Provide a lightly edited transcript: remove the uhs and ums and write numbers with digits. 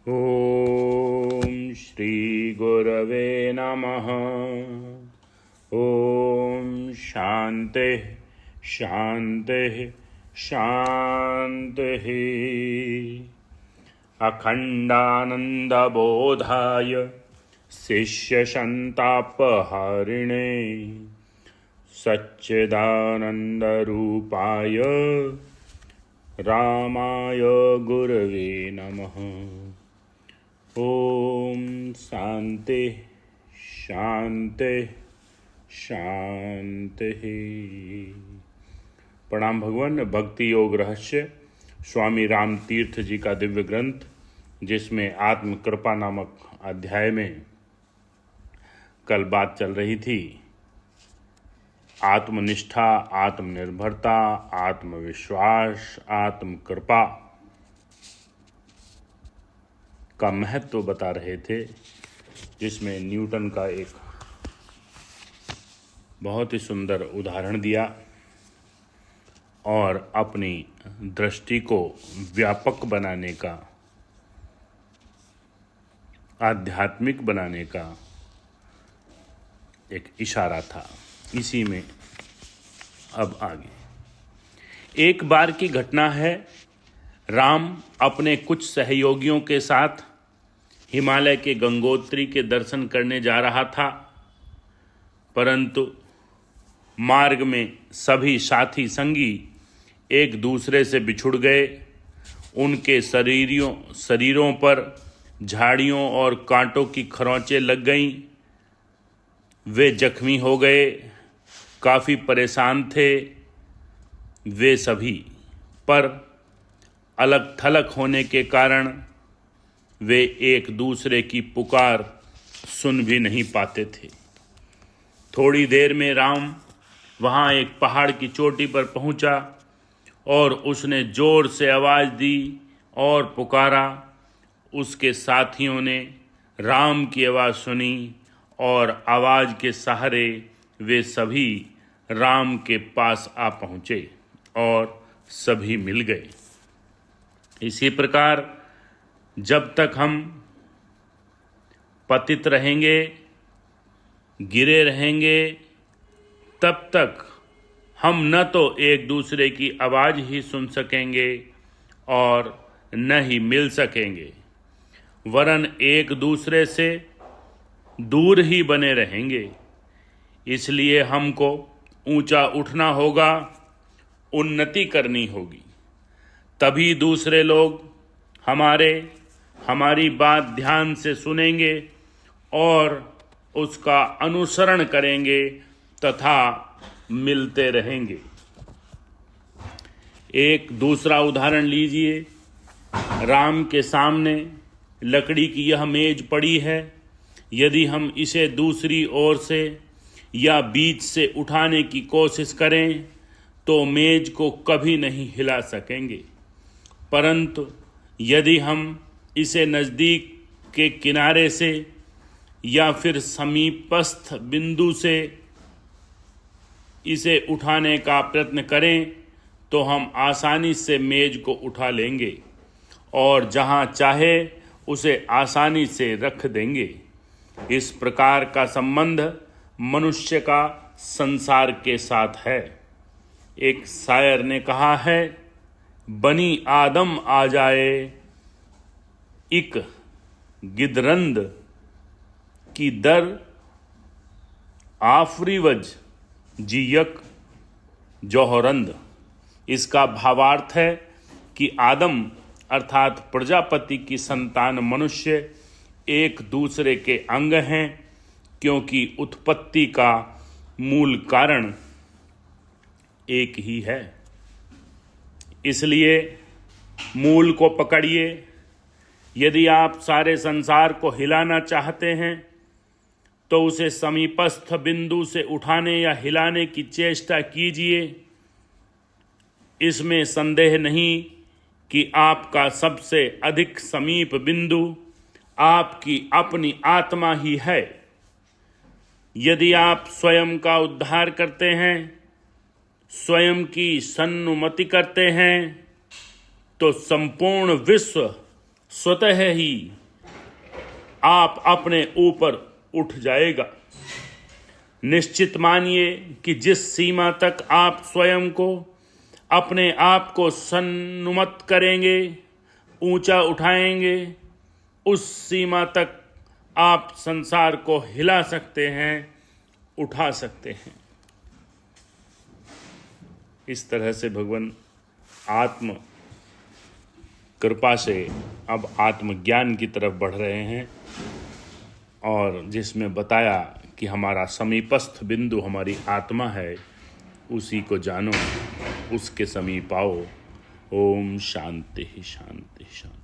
ॐ श्री गुरवे नमः। ॐ शान्तिः शान्तिः शान्तिः। अखण्डानन्दबोधाय शिष्यसन्तापहारिणे सच्चिदानन्दरूपाय रामाय गुरवे नमः। ओम शांति शांति शांति। प्रणाम भगवान। भक्ति योग रहस्य स्वामी राम तीर्थ जी का दिव्य ग्रंथ, जिसमें आत्म कृपा नामक अध्याय में कल बात चल रही थी। आत्मनिष्ठा, आत्मनिर्भरता, आत्मविश्वास, आत्म कृपा का महत्व बता रहे थे, जिसमें न्यूटन का एक बहुत ही सुंदर उदाहरण दिया और अपनी दृष्टि को व्यापक बनाने का, आध्यात्मिक बनाने का एक इशारा था। इसी में अब आगे एक बार की घटना है। राम अपने कुछ सहयोगियों के साथ हिमालय के गंगोत्री के दर्शन करने जा रहा था, परंतु मार्ग में सभी साथी संगी एक दूसरे से बिछुड़ गए। उनके शरीरों पर झाड़ियों और कांटों की खरोंचें लग गईं। वे जख्मी हो गए, काफ़ी परेशान थे वे सभी, पर अलग थलग होने के कारण वे एक दूसरे की पुकार सुन भी नहीं पाते थे। थोड़ी देर में राम वहाँ एक पहाड़ की चोटी पर पहुँचा और उसने जोर से आवाज़ दी और पुकारा। उसके साथियों ने राम की आवाज़ सुनी और आवाज़ के सहारे वे सभी राम के पास आ पहुँचे और सभी मिल गए। इसी प्रकार जब तक हम पतित रहेंगे, गिरे रहेंगे, तब तक हम न तो एक दूसरे की आवाज़ ही सुन सकेंगे और न ही मिल सकेंगे, वरन एक दूसरे से दूर ही बने रहेंगे। इसलिए हमको ऊंचा उठना होगा, उन्नति करनी होगी, तभी दूसरे लोग हमारी बात ध्यान से सुनेंगे और उसका अनुसरण करेंगे तथा मिलते रहेंगे। एक दूसरा उदाहरण लीजिए। राम के सामने लकड़ी की यह मेज पड़ी है। यदि हम इसे दूसरी ओर से या बीच से उठाने की कोशिश करें तो मेज को कभी नहीं हिला सकेंगे, परंतु यदि हम इसे नज़दीक के किनारे से या फिर समीपस्थ बिंदु से इसे उठाने का प्रयत्न करें तो हम आसानी से मेज को उठा लेंगे और जहां चाहे उसे आसानी से रख देंगे। इस प्रकार का संबंध मनुष्य का संसार के साथ है। एक शायर ने कहा है, बनी आदम आ जाए इक गिदरंद की दर आफरीवज जियक जौहरंद। इसका भावार्थ है कि आदम अर्थात प्रजापति की संतान मनुष्य एक दूसरे के अंग हैं, क्योंकि उत्पत्ति का मूल कारण एक ही है। इसलिए मूल को पकड़िए। यदि आप सारे संसार को हिलाना चाहते हैं तो उसे समीपस्थ बिंदु से उठाने या हिलाने की चेष्टा कीजिए। इसमें संदेह नहीं कि आपका सबसे अधिक समीप बिंदु आपकी अपनी आत्मा ही है। यदि आप स्वयं का उद्धार करते हैं, स्वयं की सन्नुमति करते हैं, तो संपूर्ण विश्व स्वतः ही आप अपने ऊपर उठ जाएगा। निश्चित मानिए कि जिस सीमा तक आप स्वयं को, अपने आप को सन्मुक्त करेंगे, ऊंचा उठाएंगे, उस सीमा तक आप संसार को हिला सकते हैं, उठा सकते हैं। इस तरह से भगवान आत्म कृपा से अब आत्मज्ञान की तरफ बढ़ रहे हैं, और जिसमें बताया कि हमारा समीपस्थ बिंदु हमारी आत्मा है, उसी को जानो, उसके समीप आओ। ओम शांति शांति शांति।